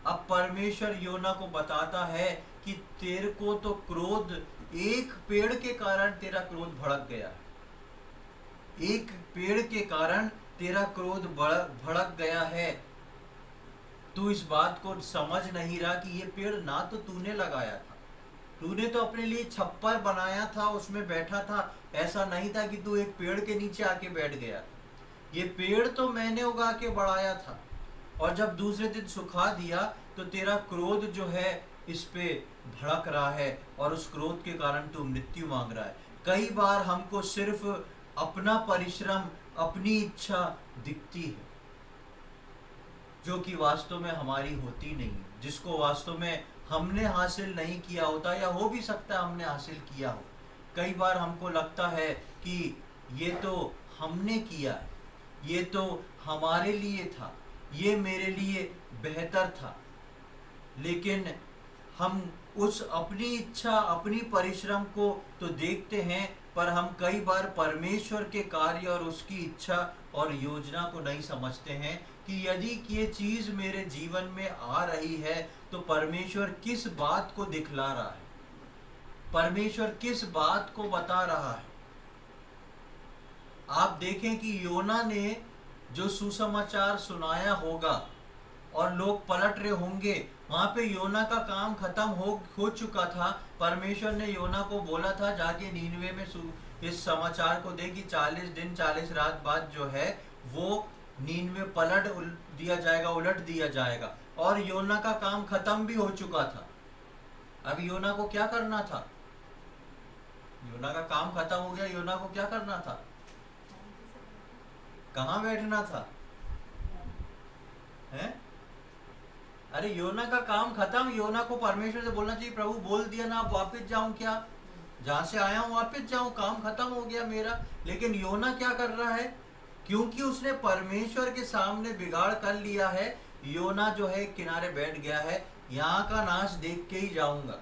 अब परमेश्वर योना को बताता है कि तेरे को तो क्रोध, एक पेड़ के कारण तेरा क्रोध भड़क गया है। एक पेड़ के कारण तेरा क्रोध भड़क गया है। तू इस बात को समझ नहीं रहा कि ये पेड़ ना तो तूने लगाया था, तूने तो अपने लिए छप्पर बनाया था, उसमें बैठा था। ऐसा नहीं था कि तू एक पेड़ के नीचे आके बैठ गया। ये पेड़ तो मैंने उगा के बढ़ाया था, और जब दूसरे दिन सुखा दिया तो तेरा क्रोध जो है इस पे भड़क रहा है, और उस क्रोध के कारण तू मृत्यु मांग रहा है। कई बार हमको सिर्फ अपना परिश्रम, अपनी इच्छा दिखती है, जो कि वास्तव में हमारी होती नहीं है, जिसको वास्तव में हमने हासिल नहीं किया होता, या हो भी सकता है हमने हासिल किया हो। कई बार हमको लगता है कि ये तो हमने किया है, ये तो हमारे लिए था, ये मेरे लिए बेहतर था, लेकिन हम उस अपनी इच्छा, अपनी परिश्रम को तो देखते हैं, पर हम कई बार परमेश्वर के कार्य और उसकी इच्छा और योजना को नहीं समझते हैं कि यदि ये चीज मेरे जीवन में आ रही है तो परमेश्वर किस बात को दिखला रहा है, परमेश्वर किस बात को बता रहा है। आप देखें कि योना ने जो सुसमाचार सुनाया होगा और लोग पलट रहे होंगे, वहां पे योना का काम खत्म हो चुका था। परमेश्वर ने योना को बोला था जाके नीनवे में इस समाचार को दे कि 40 दिन 40 रात बाद जो है वो नीनवे उलट दिया जाएगा, और योना का काम खत्म भी हो चुका था। अब योना को क्या करना था? योना का काम खत्म हो गया, योना को क्या करना था? कहाँ बैठना था? हैं? अरे योना का काम खत्म। योना को परमेश्वर से बोलना चाहिए, प्रभु बोल दिया ना, अब वापस जाऊं क्या? जहां से आया हूं वापस जाऊं, काम खत्म हो गया मेरा। लेकिन योना क्या कर रहा है? क्योंकि उसने परमेश्वर के सामने बिगाड़ कर लिया है, योना जो है किनारे बैठ गया है, यहाँ का नाश देख के ही जाऊंगा,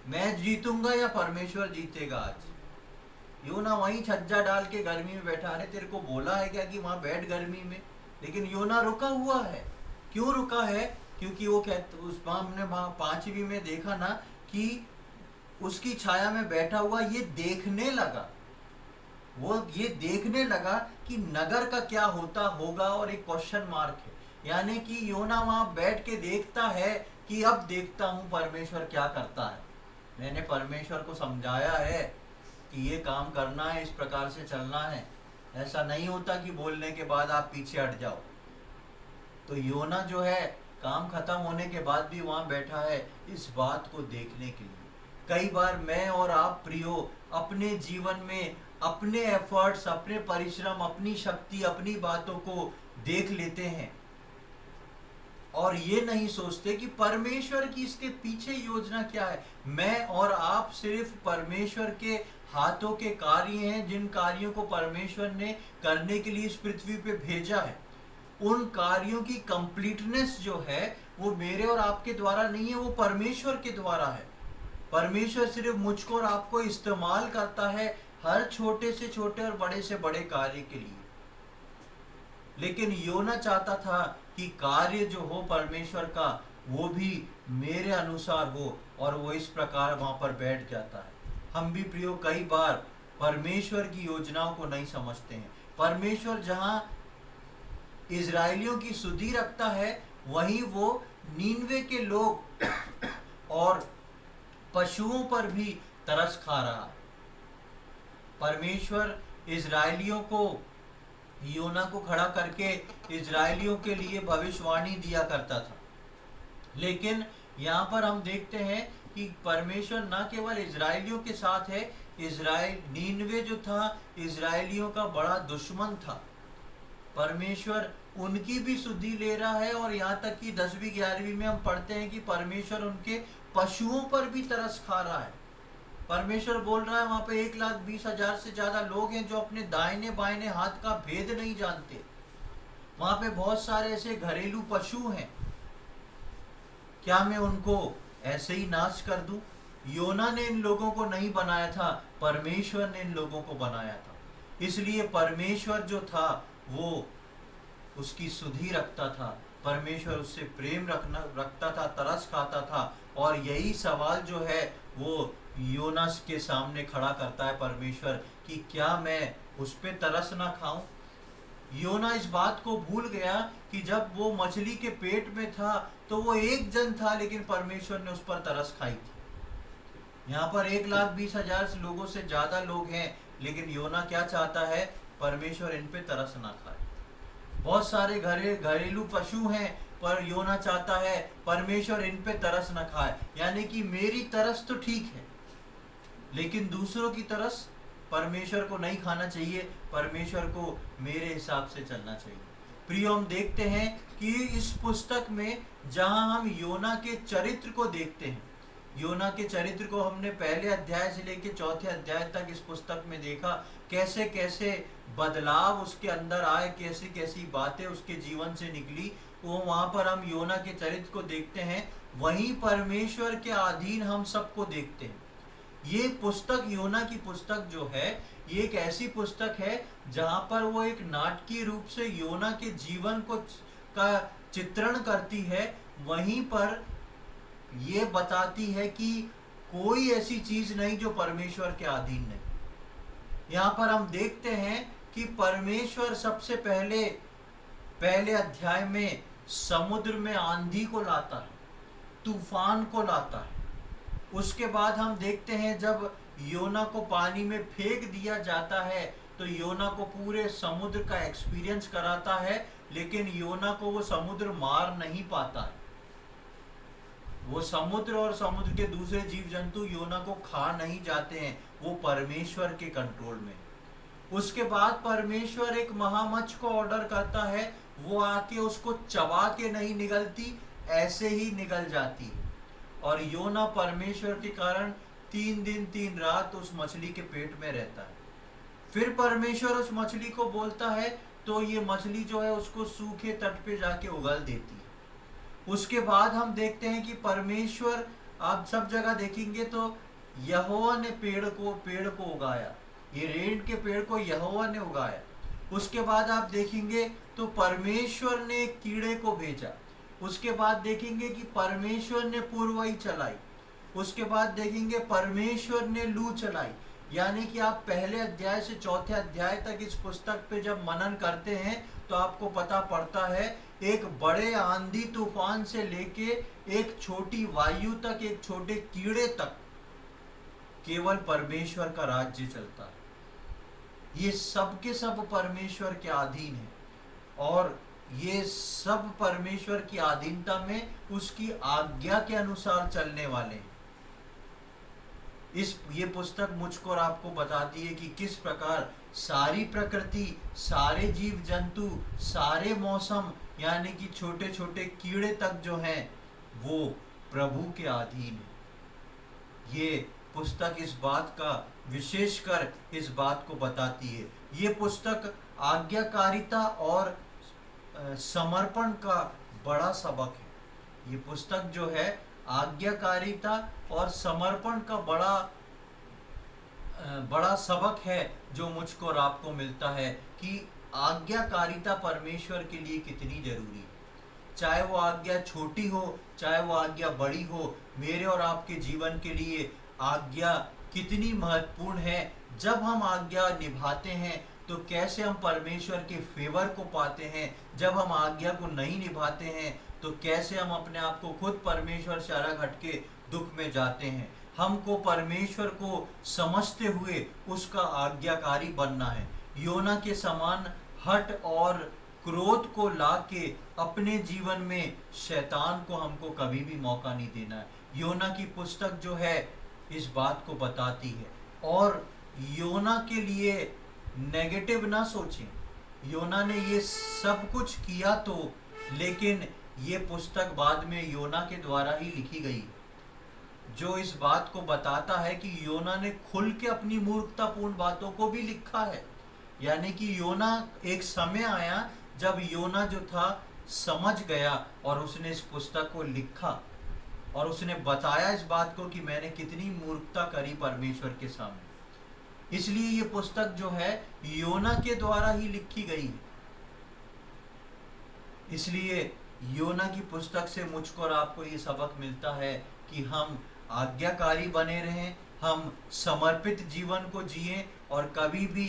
मैं जीतूंगा या परमेश्वर जीतेगा आज। योना वहीं छज्जा डाल के गर्मी में बैठा। अरे तेरे को बोला है क्या कि वहां बैठ गर्मी में? लेकिन योना रुका हुआ है। क्यों रुका है? क्योंकि वो कहते, उस हमने 5वीं में देखा ना कि उसकी छाया में बैठा हुआ ये देखने लगा, वो ये देखने लगा कि नगर का क्या होता होगा, और एक क्वेश्चन मार्क है। यानी कि योना वहां बैठ के देखता है कि अब देखता हूं परमेश्वर क्या करता है। मैंने परमेश्वर को समझाया है कि ये काम करना है, इस प्रकार से चलना है, ऐसा नहीं होता कि बोलने के बाद आप पीछे हट जाओ। तो योना जो है काम खत्म होने के बाद भी वहां बैठा है इस बात को देखने के लिए। कई बार मैं और आप प्रियो अपने जीवन में अपने एफर्ट्स, अपने परिश्रम, अपनी शक्ति, अपनी बातों को देख लेते हैं और ये नहीं सोचते कि परमेश्वर की इसके पीछे योजना क्या है। मैं और आप सिर्फ परमेश्वर के हाथों के कार्य हैं, जिन कार्यों को परमेश्वर ने करने के लिए इस पृथ्वी पे भेजा है। उन कार्यों की कंप्लीटनेस जो है वो मेरे और आपके द्वारा नहीं है, वो परमेश्वर के द्वारा है। परमेश्वर सिर्फ मुझको और आपको इस्तेमाल करता है हर छोटे से छोटे और बड़े से बड़े कार्य के लिए। लेकिन योना चाहता था कि कार्य जो हो परमेश्वर का वो भी मेरे अनुसार हो, और वो इस प्रकार वहां पर बैठ जाता है। हम भी प्रियो कई बार परमेश्वर की योजनाओं को नहीं समझते हैं। परमेश्वर जहां इजराइलियों की सुधि रखता है, वहीं वो नीनवे के लोग और पशुओं पर भी तरस खा रहा है। परमेश्वर इजराइलियों को, योना को खड़ा करके इजराइलियों के लिए भविष्यवाणी दिया करता था। लेकिन यहाँ पर हम देखते हैं कि परमेश्वर न केवल इजराइलियों के साथ है, नीनवे जो था इजराइलियों का बड़ा दुश्मन था। परमेश्वर उनकी भी सुधि ले रहा है, और यहाँ तक कि 10वीं 11वीं में हम पढ़ते हैं कि परमेश्वर उनके पशुओं पर भी तरस खा रहा है। परमेश्वर बोल रहा है वहां पे 1,20,000 से ज्यादा लोग हैं जो अपने दाहिने बाइने हाथ का भेद नहीं जानते। वहां पे बहुत सारे ऐसे घरेलू पशु हैं, क्या मैं उनको ऐसे ही नाश कर दूं? योना ने इन लोगों को नहीं बनाया था, परमेश्वर ने इन लोगों को बनाया था। इसलिए परमेश्वर जो था वो उसकी सुधि रखता था, परमेश्वर उससे प्रेम रखता था, तरस खाता था। और यही सवाल जो है वो योना के सामने खड़ा करता है परमेश्वर कि क्या मैं उस पे तरस ना खाऊं। योना इस बात को भूल गया कि जब वो मछली के पेट में था तो वो एक जन था, लेकिन परमेश्वर ने उस पर तरस खाई थी। यहाँ पर 1,20,000 लोगों से ज्यादा लोग हैं, लेकिन योना क्या चाहता है? परमेश्वर इन पे तरस ना खाए। बहुत सारे घरेलू पशु हैं, पर योना चाहता है परमेश्वर इन पे तरस न खाए। यानी कि मेरी तरस तो ठीक है, लेकिन दूसरों की तरस परमेश्वर को नहीं खाना चाहिए, परमेश्वर को मेरे हिसाब से चलना चाहिए। प्रियो, हम देखते हैं कि इस पुस्तक में जहां हम योना के चरित्र को देखते हैं, योना के चरित्र को हमने पहले अध्याय से लेकर चौथे अध्याय तक इस पुस्तक में देखा, कैसे कैसे बदलाव उसके अंदर आए, कैसी कैसी बातें उसके जीवन से निकली। वो वहां पर हम योना के चरित्र को देखते हैं, वहीं परमेश्वर के अधीन हम सबको देखते हैं। ये पुस्तक, योना की पुस्तक जो है, ये एक ऐसी पुस्तक है जहां पर वो एक नाटकीय रूप से योना के जीवन को का चित्रण करती है। वहीं पर ये बताती है कि कोई ऐसी चीज नहीं जो परमेश्वर के अधीन नहीं। यहाँ पर हम देखते हैं कि परमेश्वर सबसे पहले अध्याय में समुद्र में आंधी को लाता है, तूफान को लाता है। उसके बाद हम देखते हैं जब योना को पानी में फेंक दिया जाता है तो योना को पूरे समुद्र का एक्सपीरियंस कराता है, लेकिन योना को वो समुद्र मार नहीं पाता है। वो समुद्र और समुद्र के दूसरे जीव जंतु योना को खा नहीं जाते हैं, वो परमेश्वर के कंट्रोल में। उसके बाद परमेश्वर एक महामच्छ को ऑर्डर करता है, वो आके उसको चबा के नहीं निगलती, ऐसे ही निगल जाती है। और योना परमेश्वर के कारण 3 दिन 3 रात उस मछली के पेट में रहता है। फिर परमेश्वर उस मछली को बोलता है तो ये मछली जो है उसको सूखे तट पे जाके उगल देती है। उसके बाद हम देखते हैं कि परमेश्वर, आप सब जगह देखेंगे तो यहोवा ने पेड़ को उगाया, ये रेंड के पेड़ को यहोवा ने उगाया। उसके बाद आप देखेंगे तो परमेश्वर ने कीड़े को भेजा। उसके बाद देखेंगे कि परमेश्वर ने पुरवाई चलाई। उसके बाद देखेंगे परमेश्वर ने लू चलाई। यानी कि आप पहले अध्याय से चौथे अध्याय तक इस पुस्तक पे जब मनन करते हैं तो आपको पता पड़ता है एक बड़े आंधी तूफान से लेके एक छोटी वायु तक, एक छोटे कीड़े तक, केवल परमेश्वर का राज्य चलता है। ये सब के सब परमेश्वर के अधीन है और ये सब परमेश्वर की अधीनता में उसकी आज्ञा के अनुसार चलने वाले हैं। ये पुस्तक मुझको और आपको बताती है कि किस प्रकार सारी प्रकृति, सारे जीव जंतु, सारे मौसम, यानी कि छोटे छोटे कीड़े तक जो हैं वो प्रभु के अधीन है। ये पुस्तक इस बात का, विशेषकर इस बात को बताती है। ये पुस्तक आज्ञाकारिता और समर्पण का बड़ा सबक है। ये पुस्तक जो है आज्ञाकारिता और समर्पण का बड़ा सबक है जो मुझको और आपको मिलता है कि आज्ञाकारिता परमेश्वर के लिए कितनी जरूरी है। चाहे वो आज्ञा छोटी हो, चाहे वो आज्ञा बड़ी हो, मेरे और आपके जीवन के लिए आज्ञा कितनी महत्वपूर्ण है। जब हम आज्ञा निभाते हैं तो कैसे हम परमेश्वर के फेवर को पाते हैं, जब हम आज्ञा को नहीं निभाते हैं तो कैसे हम अपने आप को खुद परमेश्वर से अलग हटके दुख में जाते हैं। हमको परमेश्वर को समझते हुए उसका आज्ञाकारी बनना है। योना के समान हट और क्रोध को लाके अपने जीवन में शैतान को हमको कभी भी मौका नहीं देना है। योना की पुस्तक जो है इस बात को बताती है। और योना के लिए नेगेटिव ना सोचें। योना ने ये सब कुछ किया तो, लेकिन ये पुस्तक बाद में योना के द्वारा ही लिखी गई, जो इस बात को बताता है कि योना ने खुल के अपनी मूर्खतापूर्ण बातों को भी लिखा है। यानी कि योना, एक समय आया जब योना जो था समझ गया और उसने इस पुस्तक को लिखा। और उसने बताया इस बात को कि मैंने कितनी मूर्खता करी परमेश्वर के सामने। इसलिए ये पुस्तक जो है योना के द्वारा ही लिखी गई है। इसलिए योना की पुस्तक से मुझको और आपको ये सबक मिलता है कि हम आज्ञाकारी बने रहें, हम समर्पित जीवन को जिएं और कभी भी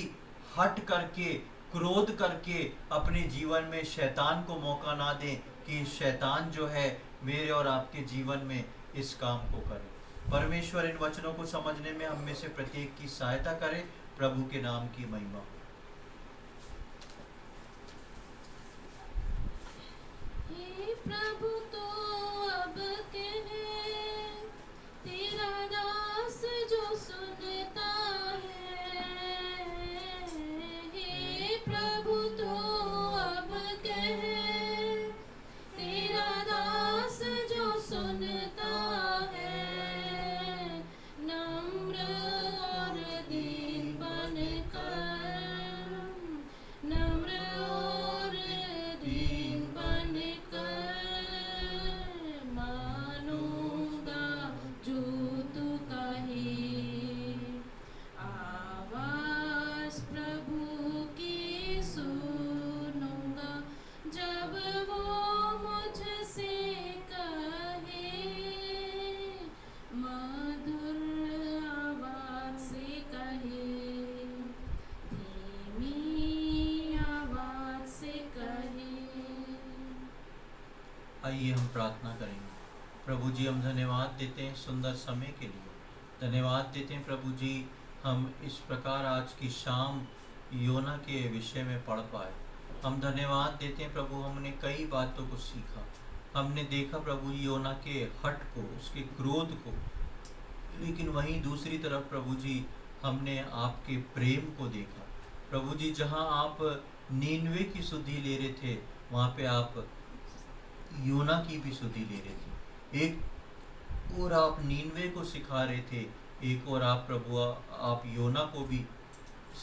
हट करके, क्रोध करके अपने जीवन में शैतान को मौका ना दें कि शैतान जो है मेरे और आपके जीवन में इस काम को करे। परमेश्वर इन वचनों को समझने में हम में से प्रत्येक की सहायता करे। प्रभु के नाम की महिमा हो। हे प्रभु तो अब कहे, तेरा दास जो सुनता है। हे प्रभु तो अब कहे, तेरा दास जो सुनता है। नम्र और दीन बनकर, नम्र और दीन बनकर मानूंगा जो तू कहे। आवाज प्रभु की सुनूंगा जब वो मुझसे कहे। मधुर आवाज से कहे, धीमी आवाज से कहे। आइए हम प्रार्थना करेंगे। प्रभु जी, हम धन्यवाद देते हैं सुंदर समय के लिए। धन्यवाद देते हैं प्रभु जी, हम इस प्रकार आज की शाम योना के विषय में पढ़ पाए। हम धन्यवाद देते हैं प्रभु, हमने कई बातों को सीखा। हमने देखा प्रभु योना के हट को, उसके क्रोध को, लेकिन वहीं दूसरी तरफ प्रभु जी हमने आपके प्रेम को देखा। प्रभु जी, जहाँ आप नीनवे की सुधि ले रहे थे, वहाँ पे आप योना की भी सुधि ले रहे थे। एक और आप नीनवे को सिखा रहे थे, एक और आप प्रभु आप योना को भी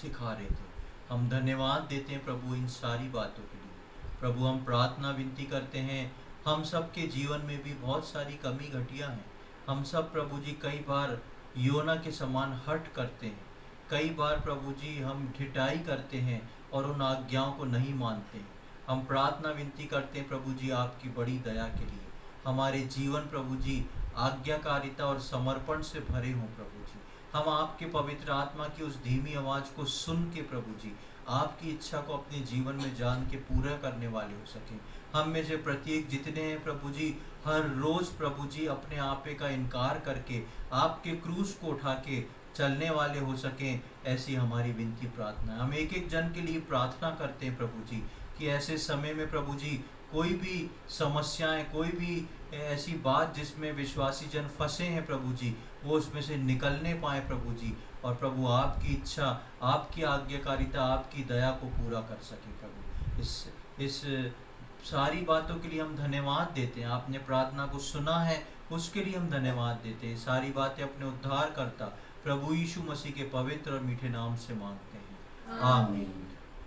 सिखा रहे थे। हम धन्यवाद देते हैं प्रभु इन सारी बातों के लिए। प्रभु हम प्रार्थना विनती करते हैं, हम सब के जीवन में भी बहुत सारी कमी घटियाँ हैं। हम सब प्रभु जी कई बार योना के समान हट करते हैं। कई बार प्रभु जी हम ढिठाई करते हैं और उन आज्ञाओं को नहीं मानते हैं। हम प्रार्थना विनती करते हैं प्रभु जी आपकी बड़ी दया के लिए। हमारे जीवन प्रभु जी आज्ञाकारिता और समर्पण से भरे हों प्रभु जी। हम आपके पवित्र आत्मा की उस धीमी आवाज़ को सुन के प्रभु जी आपकी इच्छा को अपने जीवन में जान के पूरा करने वाले हो सकें। हम में से प्रत्येक जितने हैं प्रभु जी, हर रोज़ प्रभु जी अपने आपे का इनकार करके आपके क्रूस को उठा के चलने वाले हो सकें, ऐसी हमारी विनती प्रार्थना है। हम एक एक जन के लिए प्रार्थना करते हैं प्रभु जी कि ऐसे समय में प्रभु जी कोई भी समस्याएं, कोई भी ऐसी बात जिसमें विश्वासी जन फंसे हैं प्रभु जी, वो उसमें से निकलने पाए प्रभु जी, और प्रभु आपकी इच्छा, आपकी आज्ञाकारिता, आपकी दया को पूरा कर सके प्रभु। इस सारी बातों के लिए हम धन्यवाद देते हैं। आपने प्रार्थना को सुना है, उसके लिए हम धन्यवाद देते हैं। सारी बातें अपने उद्धारकर्ता प्रभु यीशु मसीह के पवित्र और मीठे नाम से मांगते हैं, आमीन।